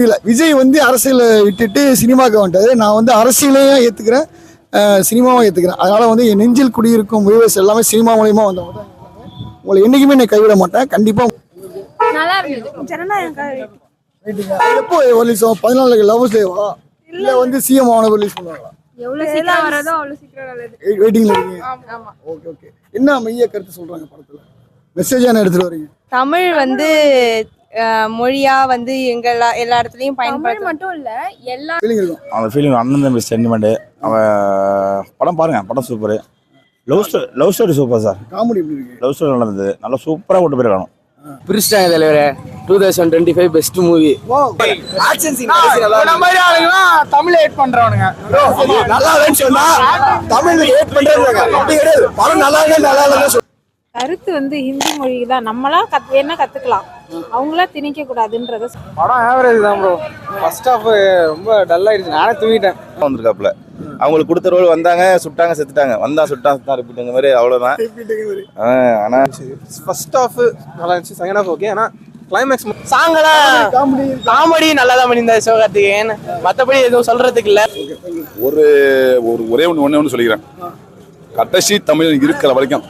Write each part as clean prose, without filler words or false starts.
இல்ல விஜய் வந்து அரசியலை விட்டுட்டு சினிமாவுக்கு வந்துட்டாரு. நான் வந்து அரசியலையும் ஏத்துக்கிறேன், சினிமாவும் ஏத்துக்கிறேன். அதனால வந்து என் நெஞ்சில் குடியிருக்கும் வியூவர்ஸ் எல்லாமே சினிமா மூலியமா வந்தவங்க தான். உங்களை என்னைக்குமே நான் கைவிட மாட்டேன். கண்டிப்பா நல்லா இருந்தது. எப்போ ரிலீஸ் ஆகும்? 14 லவ்ஸ் டேவா இல்ல வந்து சிஎம் ஆன ரிலீஸ் பண்ணுவாங்களா? எவ்வளவு சீக்கிரம் வரதோ அவ்வளவு சீக்கிரம் நல்லது. வெயிட்டிங்ல இருக்கீங்க. ஆமா. Okay okay. என்ன மைய கருத்து சொல்றாங்க படத்துல? மெசேஜ் என்ன எடுத்துட்டு வரீங்க? தமிழ் வந்து மொழியா வந்து எல்லா இடத்துலயும் தமிழ் மட்டும் இல்ல எல்லா ஃபீலிங் இருக்கும். அந்த ஃபீலிங் அண்ணன் தம்பி சென்டிமெண்ட். அவன் படம் பாருங்க, படம் super. Love story super sir. Comedy எப்படி இருக்கு? லவ் ஸ்டோரி நடந்தது, நல்லா சூப்பரா கொண்டு போயிருக்கானு. பிரிஸ்டாங்க தலைவரே. 2025 பெஸ்ட் மூவி. ஆக்ஷன் சீன் நம்ம மாதிரி ஆளுங்க தமிழ் ஹேட் பண்றவனுங்க. நல்லா இல்லன்னு சொன்னா தமிழ்ல ஹேட் பண்றாங்க. அப்படி கிடையாது. படம் நல்லா இல்ல கருத்து வந்து ஹிந்தி மொழி தான். நம்மளா வேணா கத்துக்கலாம், அவங்களா திணிக்க கூடாதுன்றத. படம் ஆவரேஜ் தான் ப்ரோ. ஃபர்ஸ்ட் ஹாஃப் ரொம்ப டல் ஆயிடுச்சு. நானே தூங்கிட்டேன். வந்திருக்காப்புல அவங்களுக்கு கொடுத்த ரோல் வந்தாங்க, சுட்டாங்க, செத்துட்டாங்க. வந்தா சுட்டாங்க, ரிப்பீட்டுங்க மாதிரி அவ்வளவுதான். ஆனா ஃபர்ஸ்ட் ஹாஃப் நல்லா இருந்துச்சு, செகண்ட் ஹாஃப் ஓகே. ஆனா கிளைமேக்ஸ் சாங்கெல்லாம் காமெடி நல்லா தான் பண்ணியிருந்தாரு சிவகார்த்திகேயன். மற்றபடி எதுவும் சொல்றதுக்கு இல்ல. ஒரே ஒன்று சொல்லிக்கிறேன். கடைசி தமிழ் இருக்கிற வரைக்கும்.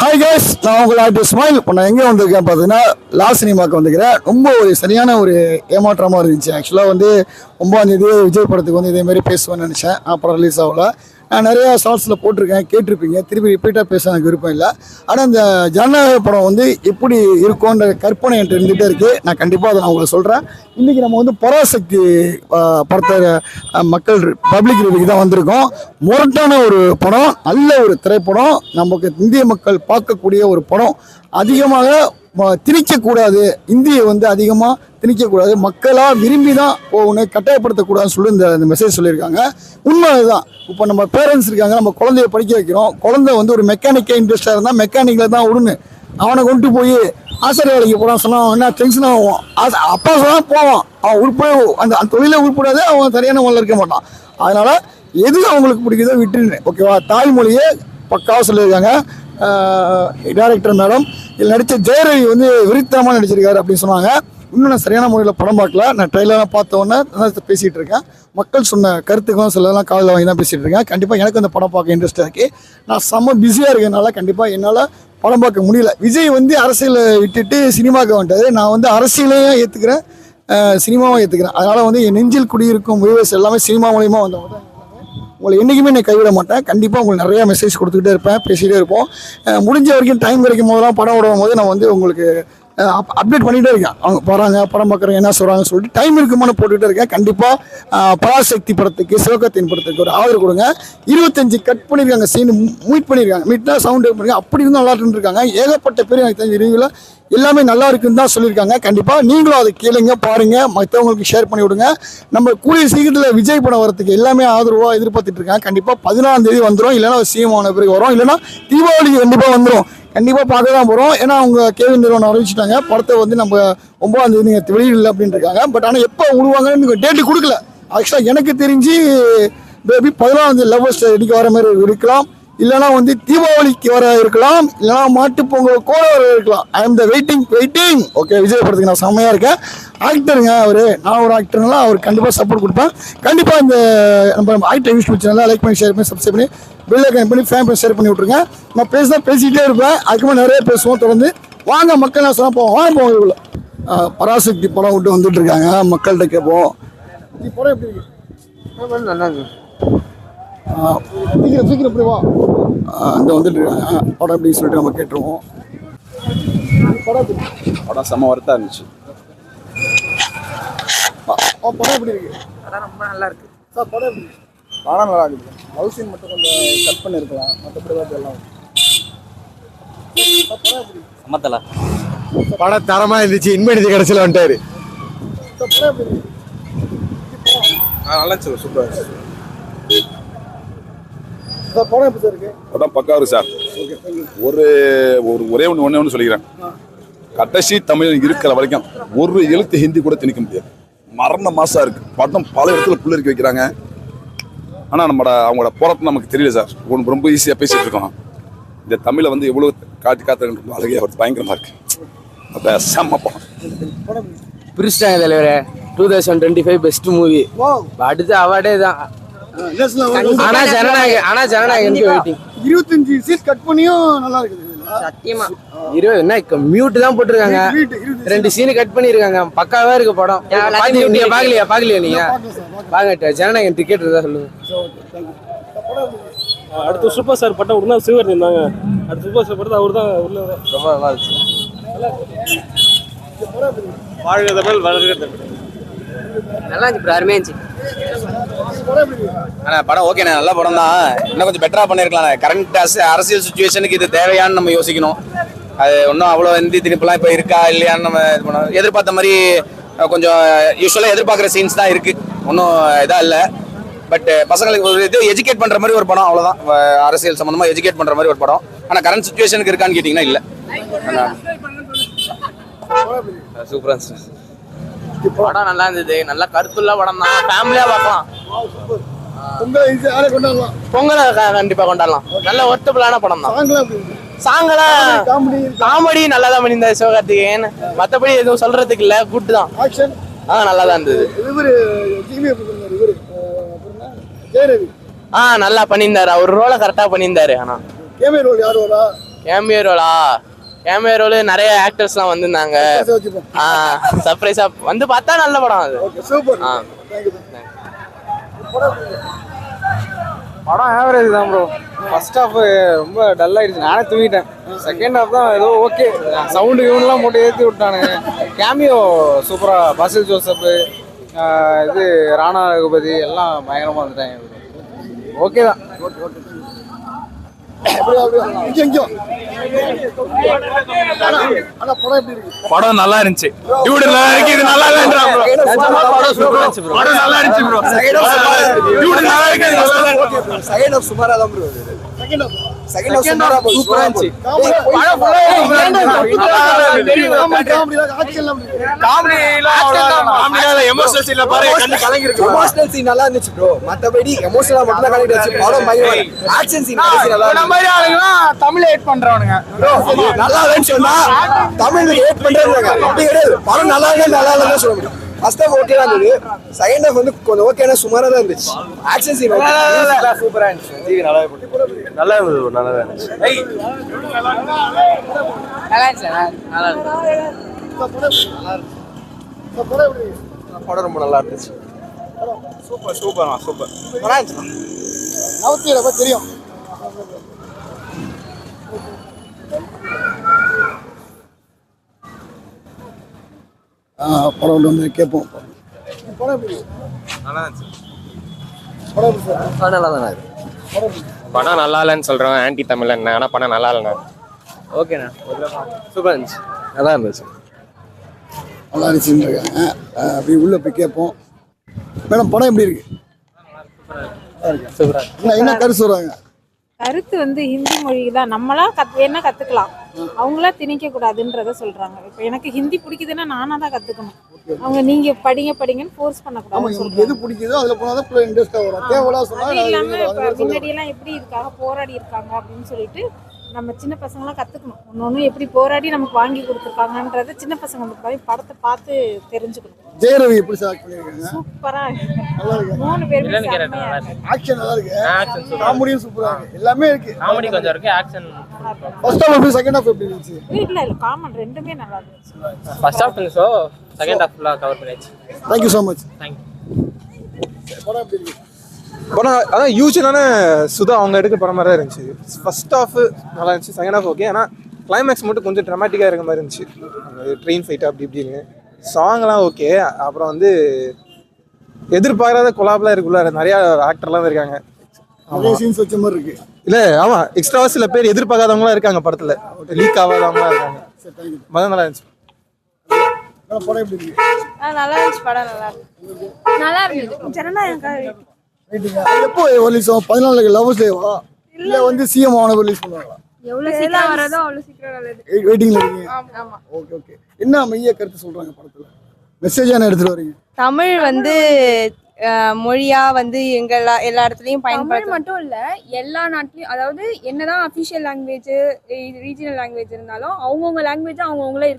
ஹாய் கைஸ், நான் உங்களை ஆர்டிஸ்ட் ஸ்மைல். இப்போ நான் எங்கே வந்திருக்கேன் பார்த்தீங்கன்னா லா சினிமாவுக்கு வந்துக்கிறேன். ரொம்ப ஒரு சரியான ஒரு ஏமாற்றமாக இருந்துச்சு. ஆக்சுவலாக வந்து 9ஆம் தேதி விஜய் படத்துக்கு வந்து இதேமாரி பேசுவேன்னு நினச்சேன். அப்புறம் ரிலீஸ் ஆகல. நான் நிறையா ஷார்ட்ஸில் போட்டிருக்கேன், கேட்டிருப்பீங்க. திருப்பி ரிப்பீட்டாக பேச எனக்கு விருப்பம் இல்லை. ஆனால் இந்த ஜனநாயக படம் வந்து எப்படி இருக்கும்ன்ற கற்பனை என்கிட்ட இருந்துகிட்டே இருக்குது. நான் கண்டிப்பாக அதை நான் உங்களுக்கு சொல்கிறேன். இன்றைக்கி நம்ம வந்து பராசக்தி படத்தை மக்கள் பப்ளிக் ரிவ்யூக்கு தான் வந்திருக்கோம். முரட்டான ஒரு படம், நல்ல ஒரு திரைப்படம், நமக்கு இந்திய மக்கள் பார்க்கக்கூடிய ஒரு படம். அதிகமாக திணிக்கக்கூடாது, இந்தியை வந்து அதிகமாக திணிக்கக்கூடாது, மக்களாக விரும்பி தான் போகணும், கட்டாயப்படுத்தக்கூடாதுன்னு சொல்லி இந்த மெசேஜ் சொல்லியிருக்காங்க. உண்மை அதுதான். இப்போ நம்ம பேரண்ட்ஸ் இருக்காங்க, நம்ம குழந்தைய படிக்க வைக்கிறோம். குழந்தை வந்து ஒரு மெக்கானிக்கே இன்ட்ரெஸ்டாக இருந்தால் மெக்கானிக்கில் தான் விடுன்னு. அவனை கொண்டு போய் ஆசிரியர் வேலைக்கு போகிறான் சொன்னால் அவன் என்ன டென்ஷன் ஆகும். அப்பா சொன்னால் போவான், அவன் உருப்பட அந்த தொழிலை உருப்படாது, அவன் சரியான முறையில் இருக்க மாட்டான். அதனால் எது அவங்களுக்கு பிடிக்குதோ விட்டுருங்க, ஓகேவா? தாய்மொழியே பக்காவாக சொல்லியிருக்காங்க டைரக்டர் மேடம். இதில் நடித்த ஜெயரவி வந்து விருத்தமாக நடிச்சிருக்காரு அப்படின்னு சொன்னாங்க. இன்னும் நான் சரியான முறையில் படம் பார்க்கல. நான் ட்ரெயிலெலாம் பார்த்த உடனே பேசிகிட்டு இருக்கேன். மக்கள் சொன்ன கருத்துக்கும் சிலதெல்லாம் காதில் வாங்கி தான் பேசிகிட்டு இருக்கேன். கண்டிப்பாக எனக்கு அந்த படம் பார்க்க இன்ட்ரெஸ்ட்டாக இருக்குது. நான் செம்ம பிஸியாக இருக்கனால கண்டிப்பாக என்னால் படம் பார்க்க முடியல. விஜய் வந்து அரசியலை விட்டுட்டு சினிமாவுக்கு வந்துட்டாரு. நான் வந்து அரசியலையும் ஏற்றுக்கிறேன், சினிமாவும் ஏற்றுக்கிறேன். அதனால் வந்து என் நெஞ்சில் குடியிருக்கும் வியூவர்ஸ் எல்லாமே சினிமா மூலியமாக வந்தவங்க தான். உங்களை என்றைக்குமே நான் கைவிட மாட்டேன். கண்டிப்பாக உங்களுக்கு நிறையா மெசேஜ் கொடுத்துக்கிட்டே இருப்பேன், பேசிகிட்டே இருப்போம். முடிஞ்ச வரைக்கும் டைம் கிடைக்கும் போதெல்லாம் படம் விடும் போது நான் வந்து உங்களுக்கு அப்டேட் பண்ணிகிட்டே இருக்கேன். அவங்க போகிறாங்க, படம் பார்க்குறவங்க என்ன சொல்கிறாங்கன்னு சொல்லிட்டு டைம் இருக்குமான்னு போட்டுகிட்டே இருக்கேன். கண்டிப்பாக பராசக்தி படத்துக்கு, சிவகார்த்திகேயன் படத்துக்கு ஒரு ஆதரவு கொடுங்க. 25 கட் பண்ணியிருக்காங்க, சீன் மீட் பண்ணியிருக்காங்க, மீட்னா சவுண்டு பண்ணியிருக்காங்க. அப்படி இருந்தால் நல்லா இருக்காங்க. ஏகப்பட்ட பேர் எனக்கு தெரிஞ்ச ரிவ்யூவில் எல்லாமே நல்லா இருக்குன்னு தான் சொல்லியிருக்காங்க. கண்டிப்பாக நீங்களும் அதை கேளுங்க, பாருங்கள், மற்றவங்களுக்கு ஷேர் பண்ணி விடுங்க. நம்ம கூடிய சீக்கிரத்தில் விஜய் படம் வரத்துக்கு எல்லாமே ஆதரவாக எதிர்பார்த்துட்டு இருக்காங்க. கண்டிப்பாக 14ஆம் தேதி வந்துடும், இல்லைனா சிஎம் ஆன பிறகு வரும், இல்லைனா தீபாவளிக்கு கண்டிப்பாக வந்துடும். கண்டிப்பாக பார்க்க தான் போகிறோம். ஏன்னா அவங்க கேவின் நிறுவனம் அறிவிச்சிட்டாங்க படத்தை வந்து நம்ம 9ஆம் தேதி நீங்கள் வெளியிடல அப்படின்னு இருக்காங்க. பட் ஆனால் எப்போ விடுவாங்கன்னு டேட்டு கொடுக்கல. ஆக்சுவலாக எனக்கு தெரிஞ்சு பேபி 14ஆம் தேதி லவ்வர்ஸ் அடிக்க வர மாதிரி இருக்கலாம், இல்லைனா வந்து தீபாவளிக்கு வர இருக்கலாம், இல்லைனா மாட்டுப்பொங்கல் கூட வர இருக்கலாம். I am the waiting. Okay, Vijay படத்துக்கு நான் செம்மையாக இருக்கேன். ஆக்டருங்க அவர், நான் ஒரு ஆக்டர்னால அவர் கண்டிப்பாக சப்போர்ட் கொடுப்பேன். கண்டிப்பாக இந்த நம்ம ஆக்டர் யூஸ் சேனலில் லைக் பண்ணி, ஷேர் பண்ணி, சப்ஸ்கிரைப் பண்ணி, பெல் ஐக்கான் பண்ணி, ஃபேன் பண்ணி ஷேர் பண்ணி விட்ருங்க. நான் பேசிகிட்டே இருப்பேன். அதுக்கு நிறைய பேசுவோம் தொடர்ந்து. வாங்க மக்கள், நான் சொன்னால் போவோம், வாங்க போவோம். இவ்வளோ பராசக்தி படம் விட்டு வந்துட்டு இருக்காங்க, மக்கள்கிட்ட கேட்போம். படம் எப்படி இருக்கு? நல்லா இருக்கு. சீக்கிரம் எப்படி வா, அந்த வந்துட்டு இருக்காங்க. படம் எப்படின்னு சொல்லிட்டு நம்ம கேட்டுருவோம். படம் செம்ம வரத்தா இருந்துச்சு. படம் எப்படி இருக்கு? படம் ரொம்ப நல்லா இருக்கு சார். படம் எப்படி இருக்கு? படம் நல்லா இருக்குது. லவ் சீன் மட்டும் கொஞ்சம் கட் பண்ணியிருக்கலாம், மற்றபடி எல்லாம் சமத்தலா. படம் தரமா இருந்துச்சு. இன்மேனிதி கடைசியில் வந்துட்டாரு. படம் எப்படி இருக்கு? நல்லா இருந்துச்சு, சூப்பராக இருந்துச்சு. படம் எப்படி சார் இருக்கு? படம் பக்கா இருக்கு சார். ஒரே ஒன்று சொல்லிக்கிறேன். கடைசி தமிழ் இருக்கிற வரைக்கும் ஒரு எழுத்து ஹிந்தி கூட திணிக்க முடியாது. மரண மாசா இருக்கு படம். பல இடத்துல புள்ளரிக்க வைக்கிறாங்க. ஆனால் அவங்களோட போராட்டம் நமக்கு தெரியல சார். ரொம்ப ஈஸியாக பேசிட்டு இருக்கோம். இந்த தமிழை வந்து எவ்வளோ காத்து ரொம்ப அழகையாக பயங்கரமாக இருக்கு. அதான் செம்ம படம். பிரிச்சிட்டாங்க தலைவரே. 2025 பெஸ்ட் மூவி. அடுத்த அவார்டே தான். ஆனா ஜனநாயகனுக்கு வெயிட்டிங். 25 சீட் கட் பண்ணியும் நல்லா இருக்குது சத்தியமா 20 என்ன மியூட் தான் போட்டிருக்காங்க. 2 சீன் கட் பண்ணிருக்காங்க. பக்காவா இருக்கு படம். நீங்க பாக்கலையா நீங்க பாருங்க. ஜனநாயகன் டிக்கெட் இருந்தா சொல்லுங்க. அடுத்து சூப்பர் ஸ்டார் பட்டம் விடுனா சிவகார்த்தி இருந்தாங்க. அடுத்து சூப்பர் ஸ்டார் பட்டம் அவர் தான் உள்ள ரொம்ப நல்லா இருந்துச்சு. வாழ்க தமிழ் வளர்க தமிழ். நல்லா இருந்துச்சு. அருமையா இருந்துச்சு. ஆனா படம் ஓகேண்ணே, நல்ல படம் தான். இன்னும் கொஞ்சம் பெட்டரா பண்ணிருக்கலாம். கரண்ட் அரசியல் சுச்சுவேஷனுக்கு இது தேவையான்னு நம்ம யோசிக்கணும். அது ஒன்றும் அவ்வளோ இந்தி திணிப்புலாம் இப்போ இருக்கா இல்லையான்னு நம்ம இது பண்ண எதிர்பார்த்த மாதிரி கொஞ்சம் யூஸ்வலாக எதிர்பார்க்குற சீன்ஸ் தான் இருக்கு. ஒன்றும் இதாக இல்லை. பட் பசங்களுக்கு ஒரு இது எஜுகேட் பண்ணுற மாதிரி ஒரு படம், அவ்வளோதான். அரசியல் சம்மந்தமாக எஜுகேட் பண்ணுற மாதிரி ஒரு படம். ஆனால் கரண்ட் சுச்சுவேஷனுக்கு இருக்கான்னு கேட்டிங்கன்னா இல்லை. சூப்பரா இருந்துச்சு. படம் நல்லா இருந்தது. நல்ல கருத்துள்ள படம் தான். ஃபேமிலியா பார்க்கலாம். பொங்கலை கண்டிப்பா கொண்டாடலாம். நல்ல ஒர்த்தபிளான படம் தான். சாங்கெல்லாம் காமெடி நல்லா தான் பண்ணியிருந்தாரு சிவகார்த்திகேயன். மற்றபடி எதுவும் சொல்றதுக்கு இல்லை. குட் தான். நல்லா தான் இருந்தது. நல்லா பண்ணியிருந்தாரு. அவர் ரோலை கரெக்டா பண்ணியிருந்தாரு. ஆனா கேமியோ ரோல் நிறைய ஆக்டர்ஸ்லாம் வந்திருந்தாங்க. சர்ப்ரைஸா வந்து பார்த்தா நல்ல படம் அது. படம் ஆவரேஜ் தான் ப்ரோ. ஃபர்ஸ்ட் ஹாஃப் ரொம்ப டல் ஆயிடுச்சு. நானே தூங்கிட்டேன். செகண்ட் ஹாஃப் தான் ஏதோ ஓகே. சவுண்டு இவன்லாம் போட்டு ஏற்றி விட்டானுங்க. கேமியோ சூப்பரா. பசில் ஜோசப், இது ராணா ரகுபதி எல்லாம் பயங்கரமா வந்துட்டாங்க. ஓகே தான். படம் நல்லா இருந்துச்சு. டியூட் நல்லா இருக்கு. இது நல்லா இல்லன்றா ப்ரோ. படம் நல்லா இருந்துச்சு ப்ரோ. டியூட் நல்லா இருக்கு. செகண்ட் ஆஃப் சுமாரா தான் ப்ரோ. செகண்ட் ஆஃப் சுமாரா சூப்பரா இருந்துச்சு. படம் ஃபுல்லா காமெடில எமோஷனல் சீன்ல பாரு கண்ணு கலங்கி இருக்கு. எமோஷனல் சீன் நல்லா இருந்துச்சு ப்ரோ. மத்தபடி எமோஷனலா மட்டும் தான் கலங்கி இருந்துச்சு. படம் பயங்கரமா. ஆக்ஷன் சீன் நல்லா நம்ம மாதிரி ஆளுங்க தமிழ் ஹேட் பண்றவனுங்க. நல்லா இல்லைன்னு சொன்னா தமிழ் ஹேட் பண்றாங்க. அப்படி கிடையாது. படம் நல்லா இல்லைன்னு சொல்ல முடியும். ஃபர்ஸ்ட் ஹாஃப் ஓகே தான் இருந்தது. செகண்ட் ஹாஃப் வந்து கொஞ்சம் ஓகேனா சுமாரா தான் இருந்துச்சு. ஆக்ஷன் சீன் சூப்பரா இருந்துச்சு. ஜிவி நல்லா இருந்தது. நல்லா இருந்துச்சு. படம் ரொம்ப நல்லா இருந்துச்சு. சூப்பர் நல்லா இருந்துச்சு. நவத்தியில தெரியும். படம் வந்து கேட்போம். படம் நல்லா இல்லைன்னு சொல்றோம். ஆன்டி தமிழ் என்ன ஆனா படம் நல்லா இல்லைண்ணா. ஓகேண்ணா. சூப்பரா இருந்துச்சு. நல்லா இருந்துச்சு. நல்லா இருந்துச்சுன்னு இருக்காங்க. அப்படி உள்ள போய் கேட்போம். மேடம் படம் எப்படி இருக்கு? என்ன கருத்து சொல்றாங்க? கருத்து வந்து ஹிந்தி மொழியில நம்மளா என்ன கத்துக்கலாம், அவங்களா திணிக்க கூடாதுன்றத சொல்றாங்க. இப்போ எனக்கு ஹிந்தி பிடிக்குதுன்னா நானா தான் கத்துக்கணும். அவங்க நீங்க படிங்கன்னு ஃபோர்ஸ் பண்ணக்கூடாது. எது பிடிக்குதோ அதுல போனாதான் பிள்ளை இன்ட்ரெஸ்டா வரும். தேவையா சொன்னா முன்னாடி எல்லாம் எப்படி இருக்காங்க, போராடி இருக்காங்க அப்படின்னு சொல்லிட்டு நம்ம சின்ன பசங்களாம் கத்துக்கணும். ஒன்னொன்னு எப்படி போராடி நமக்கு வாங்கி கொடுத்துருக்காங்கன்றத சின்ன பசங்க அந்த படத்தை பார்த்து தெரிஞ்சுக்கணும். ஜெயரவி எப்படி செலக்ட் பண்ணிருக்காங்க? சூப்பரா நல்லா இருக்கு. 3 பேருமே ஆக்ஷன் நல்லா இருக்கு. காமெடியும் சூப்பரா இருக்கு. எல்லாமே இருக்கு. காமெடி கொஞ்சம் இருக்கு. ஆக்ஷன் ஃபர்ஸ்ட் ஹாஃப் எப்படி செகண்ட் ஹாஃப் எப்படி இருந்துச்சு? இல்ல காமன் ரெண்டுமே நல்லா இருந்துச்சு. First half so second half ஃபுல்லா கவர் பண்ணியாச்சு. Thank you so much. Thank you. படம் எப்படி இருக்கு? படம் அதான் யூஸ்வலான சுதா அவங்க எடுக்க படம் மாதிரி தான் இருந்துச்சு. ஃபர்ஸ்ட் ஹாஃப் நல்லா இருந்துச்சு. Second half okay. ஆனால் கிளைமேக்ஸ் மட்டும் கொஞ்சம் ட்ராமாட்டிக்காக இருக்க மாதிரி இருந்துச்சு. அந்த ட்ரெயின் ஃபைட் அப்படி இப்படின்னு. சாங்லாம் ஓகே. அப்புறம் வந்து எதிர்பாராத கொலாப்லாம் இருக்குல்ல, நிறையா ஆக்டர்லாம் இருக்காங்க. நிறைய சீன்ஸ் வச்ச மாதிரி இருக்கு. இல்லை ஆமாம், எக்ஸ்ட்ராவா சில பேர் எதிர்பார்க்காதவங்களாம் இருக்காங்க படத்தில். லீக் ஆகாதவங்களாம் இருக்காங்க. படம் நல்லா இருந்துச்சு. படம் எப்படி இருக்கு? நல்லா இருந்துச்சு. படம் நல்லா இருந்துச்சு. ஜனநாயகம் எப்போ ரிலீஸ் ஆகும்? 14 லவ் டேவா இல்ல வந்து சிஎம் ஆனவர் ரிலீஸ் பண்ணுவாங்களா? எவ்வளவு சீக்கிரம் வரதோ அவ்வளவு சீக்கிரம் நல்லது. வெயிட்டிங்ல இருக்கீங்க. Okay okay. என்ன மைய கருத்து சொல்றாங்க படத்துல? மெசேஜ் என்ன எடுத்துட்டு வரீங்க? தமிழ் வந்து மொழியா வந்து எல்லா இடத்துலயும் தமிழ் பயன்படுத்த மட்டும் இல்ல எல்லா நாட்டிலயும், அதாவது என்னதான் அஃபிஷியல் லாங்குவேஜ் ரீஜனல் லாங்குவேஜ் இருந்தாலும் அவங்கவுங்க லாங்குவேஜ் அவங்கவுங்களே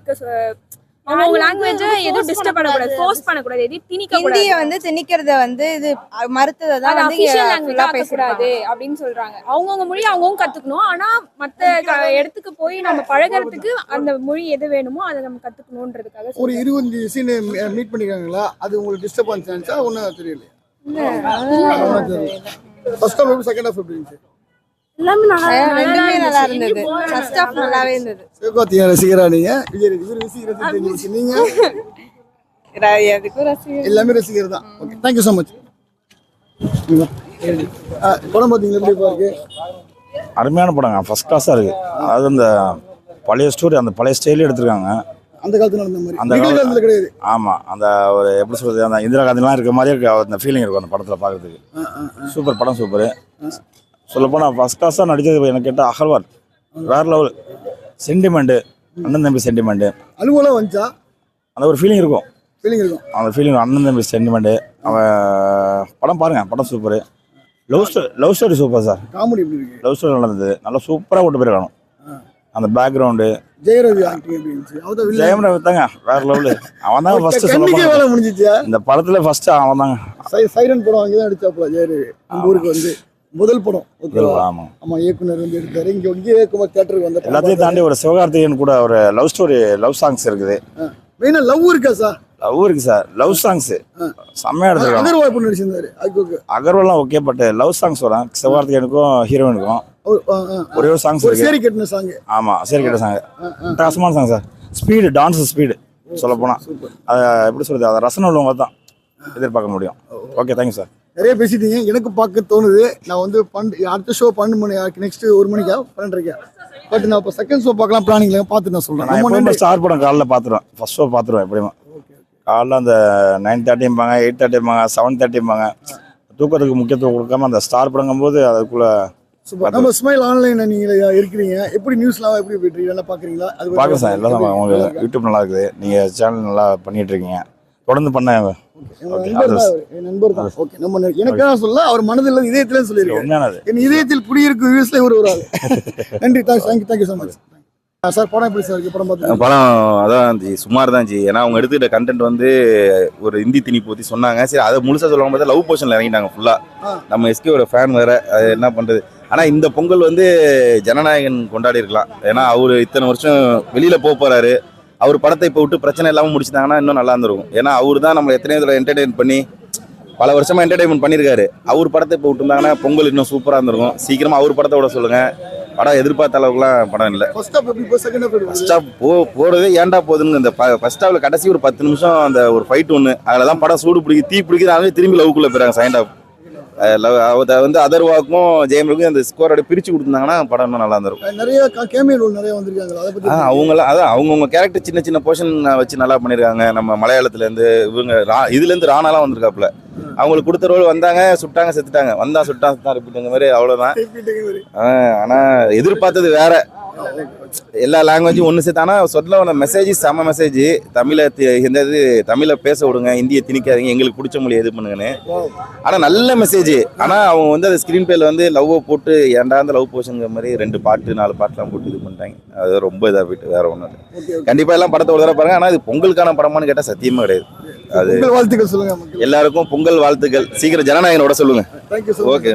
அவங்கவுங்க லாங்குவேஜ் எதுவும் டிஸ்டர்ப் பண்ணக்கூடாது, ஃபோர்ஸ் பண்ணக்கூடாது, எதையும் திணிக்க கூடாது. ஹிந்தியை வந்து திணிக்கிறத வந்து இது மறுத்ததை தான் வந்து அஃபிஷியல் லாங்குவேஜ் full-ஆ பேசக்கூடாது அப்படின்னு சொல்றாங்க. அவங்கவுங்க மொழி அவங்கவுங்க கத்துக்கணும். ஆனா மத்த இடத்துக்கு போய் நம்ம பழகிறதுக்கு அந்த மொழி எது வேணுமோ அதை நம்ம கத்துக்கணும்ன்றதுக்காக ஒரு 20 சீன் மீட் பண்ணிருக்காங்களா? அது உங்களுக்கு டிஸ்டர்பன்ஸ் ஆனிச்சா? ஒன்றும் தெரியல. ஃபர்ஸ்ட் ஹாஃப் எப்படி, செகண்ட் ஹாஃப் எப்படி இருந்துச்சு? ரெண்டுமே நல்லா இருந்தது. ஃபர்ஸ்ட் ஹாஃப் நல்லாவே இருந்தது. சிவகார்த்திகேயன் ரசிகரா நீங்க? விஜய் ரசிகர் தெரிஞ்சு நீங்க? எதுக்கும் ரசிகர் எல்லாமே ரசிகர் தான். Okay, thank you so much. படம் பார்த்தீங்களா? எப்படி இருக்கு? அருமையான படங்க, ஃபர்ஸ்ட் கிளாஸாக இருக்குது. அதாவது அந்த பழைய ஸ்டோரி, அந்த பழைய ஸ்டைலே எடுத்திருக்காங்க. அந்த காலத்துல நடந்த மாதிரி அந்த காலத்துல கிடையாது. ஆமாம், அந்த ஒரு எப்படி சொல்கிறது, அந்த இந்திரா காந்திலாம் இருக்கிற மாதிரியே இருக்கு. அந்த ஃபீலிங் இருக்கும் அந்த படத்தில் பார்க்குறதுக்கு. சூப்பர் படம், சூப்பரு. சொல்லப்போனால் ஃபர்ஸ்ட் கிளாஸாக நடித்தது எனக்கு கேட்டால் அகர்வால் வேறு லெவல். சென்டிமெண்ட்டு, அண்ணன் தம்பி சென்டிமெண்ட்டு, அலுவலாம் வந்துச்சா? அந்த ஒரு ஃபீலிங் இருக்கும். அந்த ஃபீலிங் அண்ணன் தம்பி சென்டிமெண்ட்டு. அவன் படம் பாருங்கள், படம் super. Love story super sir. Comedy எப்படி இருக்கு? லவ் ஸ்டோரி நடந்தது, நல்லா சூப்பராக கொண்டு போயிருக்கானு. அந்த பேக்ரவுண்டு ஜெயரவி ஆக்டிங் எப்படி இருந்துச்சு? ஜெயம் ரவி தாங்க வேற லெவலு. அவன் தான் ஃபர்ஸ்ட் வேலை முடிஞ்சிச்சா இந்த படத்துல ஃபர்ஸ்ட் அவன் தாங்க. சைரன் படம் அங்கே தான் அடிச்சாப்ல ஜெயரவி. நம்ம ஊருக்கு வந்து முதல் படம். ஆமா ஆமா, இயக்குனர் வந்து எடுத்தாரு. இங்கே இயக்குனர் தியேட்டருக்கு வந்த எல்லாத்தையும் தாண்டி ஒரு சிவகார்த்திகேயன் கூட ஒரு லவ் ஸ்டோரி, லவ் சாங்ஸ் இருக்குது. மெயினா லவ் இருக்கா சார்? லவ் இருக்கு சார், லவ் சாங்ஸ் செம்மையா எடுத்துருக்காங்க. அகர்வால் எப்படி நடிச்சிருந்தாரு? அகர்வால்லாம் ஓகே, பட் லவ் சாங்ஸ் வரும் சிவகார்த்திகேயனுக்கும் ஹீரோயினுக்கும். ஒரே ஒரு சாங்ஸ் இருக்கு. சேரி கட்டின சாங். ஆமா, சேரி கட்டின சாங் பிரகாசமான song sir. Speed, dance speed சொல்ல போனா அதை எப்படி சொல்றது, அதை ரசனை உள்ளவங்க தான் எதிர்பார்க்க முடியும். Okay, thank you sir. நிறைய பேசிட்டீங்க, எனக்கு பார்க்க தோணுது. நான் வந்து அடுத்த ஷோ 12 மணி, நெக்ஸ்ட் 1 மணிக்கா 12:30. பட் நான் இப்போ செகண்ட் ஷோ பார்க்கலாம் பிளானிங்ல பார்த்து நான் சொல்றேன். எப்பவுமே ஸ்டார் படம் காலைல பார்த்துருவேன். ஃபர்ஸ்ட் ஷோ பார்த்துருவேன் எப்படியுமே. காலைல அந்த 9:30 8:30 7:30 தூக்கத்துக்கு முக்கியத்துவம் கொடுக்காம அந்த ஸ்டார் படங்கும் போது அதுக்குள்ள நம்ம ஸ்மைல் ஆன்லைன்ல நீங்க இருக்கிறீங்க. எப்படி நியூஸ்லாம் எப்படி போயிட்டு இருக்கு? நல்லா பாக்குறீங்களா? அது பார்க்க சார் எல்லாம் உங்க யூடியூப் நல்லா இருக்குது. நீங்க சேனல் நல்லா பண்ணிட்டு இருக்கீங்க, தொடர்ந்து பண்ண. நண்பர் தான். ஓகே, நம்ம எனக்காக சொல்ல, அவர் மனதில் இதயத்திலே சொல்லியிருக்கேன். உண்மையானது, என் இதயத்தில் குடியிருக்கும் வியூஸ்ல ஒரு ஆள். நன்றி, தேங்க்யூ ஸோ மச் சார். படம் எப்படி சார் இருக்கு? படம் பார்த்து படம் அதான் சுமார் தான் ஜி. ஏன்னா அவங்க எடுத்துக்கிட்ட கண்டென்ட் வந்து ஒரு ஹிந்தி திணிப்பு பற்றி சொன்னாங்க. சரி, அதை முழுசாக சொல்லுவாங்க பார்த்தா லவ் போர்ஷனில் இறங்கிட்டாங்க ஃபுல்லாக. நம்ம எஸ்கேவோட ஃபேன் வேறு, அது என்ன பண்ணுறது. ஆனால் இந்த பொங்கல் வந்து ஜனநாயகன் கொண்டாடி இருக்கலாம். ஏன்னா அவர் இத்தனை வருஷம் வெளியில் போகிறாரு. அவர் படத்தை இப்போ விட்டு பிரச்சனை இல்லாமல் முடிச்சிட்டாங்கன்னா இன்னும் நல்லா இருந்திருக்கும். ஏன்னா அவர் தான் நம்ம எத்தனையோ இதில் என்டர்டெயின் பண்ணி பல வருஷமாக என்டர்டெயின்மெண்ட் பண்ணியிருக்காரு. அவர் படத்தை இப்போ விட்டுருந்தாங்கன்னா பொங்கல் இன்னும் சூப்பராக இருந்திருக்கும். சீக்கிரமாக அவர் படத்தை விட சொல்லுங்கள். படம் எதிர்பார்த்த அளவுக்குலாம் படம் இல்லை. ஃபர்ஸ்ட் ஹாஃப் போடுறது ஏன்டா போகுதுன்னு இந்த ஃபர்ஸ்ட் ஹாஃப்ல கடைசி ஒரு 10 நிமிஷம் அந்த ஒரு ஃபைட் ஒன்று, அதில் தான் படம் சூடு பிடிக்குது, தீ பிடிக்குது. திரும்பி லவ்க்குள்ளே போயிறாங்க. செகண்ட் ஹாஃப் அதை வந்து அதர்வாக்கும் ஜெயம்ருக்கும் அந்த ஸ்கோரோட பிரிச்சு கொடுத்துருந்தாங்கன்னா படம் இன்னும் நல்லா இருந்திருக்கும். நிறைய கேமியோ ரோல் நிறைய வந்திருக்காங்க. அவங்களாம் அதான் அவங்கவுங்க கேரக்டர் சின்ன சின்ன போர்ஷன் வச்சு நல்லா பண்ணியிருக்காங்க. நம்ம மலையாளத்துலேருந்து இவங்க இதுலேருந்து ராணாலாம் வந்திருக்காப்புல. அவங்களுக்கு கொடுத்த ரோல் வந்தாங்க, சுட்டாங்க, செத்துட்டாங்க, வந்தா சுட்டாங்க, சுத்தா ரிப்பீட்டுங்க மாதிரி அவ்வளோதான். ஆனால் எதிர்பார்த்தது வேற. எல்லா லாங்குவேஜும் ஒன்று சேர்த்து. ஆனால் சொல்ல மெசேஜ் செம்ம மெசேஜ். தமிழை பேச விடுங்க, இந்தியை திணிக்காதீங்க, எங்களுக்கு பிடிச்ச மொழி எது பண்ணுங்கன்னு. ஆனால் நல்ல மெசேஜ். ஆனால் அவங்க வந்து அந்த ஸ்க்ரீன் பிளேல வந்து லவ்வை போட்டு ஏன்டா அந்த லவ் போர்ஷனுங்கிற மாதிரி 2 பாட்டு 4 பாட்டுலாம் போட்டு இது பண்ணிட்டாங்க. அது ரொம்ப இதாக போயிட்டு வேற ஒன்றும் இல்லை. கண்டிப்பாக எல்லாம் படத்தை ஒரு தடவை பாருங்க. ஆனால் இது பொங்கலுக்கான படமானு கேட்டால் சத்தியமாக கிடையாது. அது வாழ்த்துக்கள் சொல்லுங்க எல்லாருக்கும் பொங்கல் வாழ்த்துக்கள். சீக்கிரம் ஜனநாயகனோட சொல்லுங்க. ஓகே.